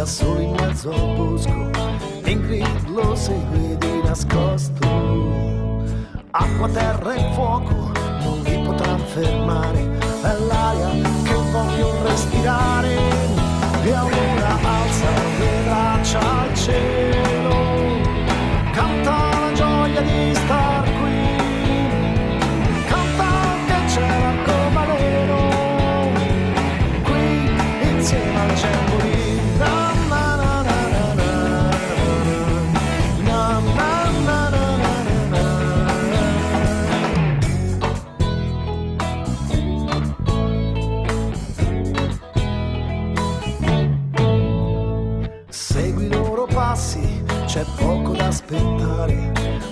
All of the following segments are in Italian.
da solo in mezzo al bosco, Ingrid lo segue di nascosto. Acqua, terra e fuoco non li potrà fermare, è l'aria che voglio respirare. E allora alza le braccia al cielo, canta la gioia di star qui, canta che c'è l'arcobaleno qui insieme al Jamboree. C'è poco da aspettare,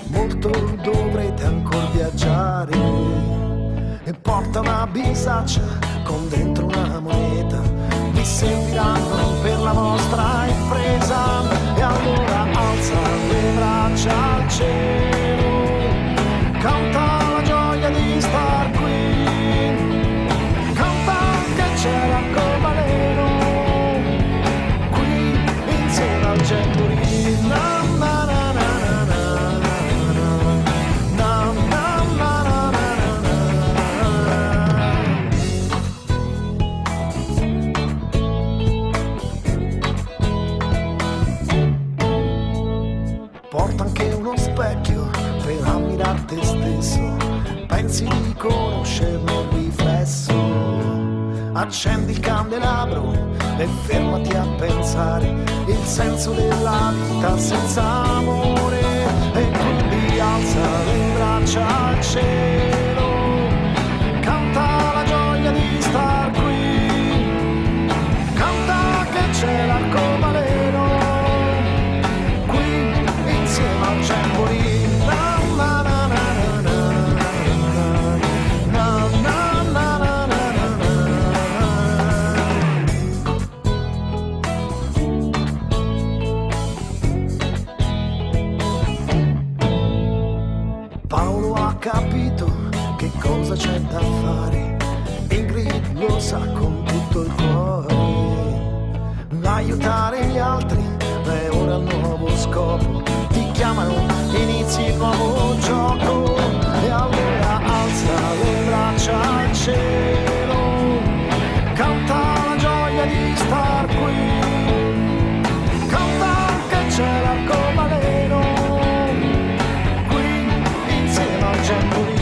molto dovrete ancora viaggiare. E porta una bisaccia con dentro una moneta, vi serviranno per la vostra impresa. E allora alza le braccia al cielo, canta la gioia di star qui, canta che c'è l'arcobaleno qui insieme al Jamboree. Porta anche uno specchio per ammirare te stesso, pensi di conoscerne il riflesso. Accendi il candelabro e fermati a pensare il senso della vita senza amore. E quindi alza le braccia al cielo, canta la gioia di star qui, canta che c'è l'arcobaleno qui insieme al Jamboree. Paolo ha capito che cosa c'è da fare, Ingrid lo sa con tutto il cuore. Aiutare gli altri è ora il nuovo scopo, ti chiamano, inizi il nuovo gioco. E allora alza le braccia al cielo, canta la gioia di star qui, canta che c'è l'arcobaleno qui insieme al Jamboree.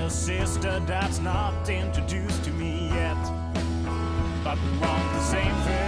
Sister that's not introduced to me yet, but we want the same thing.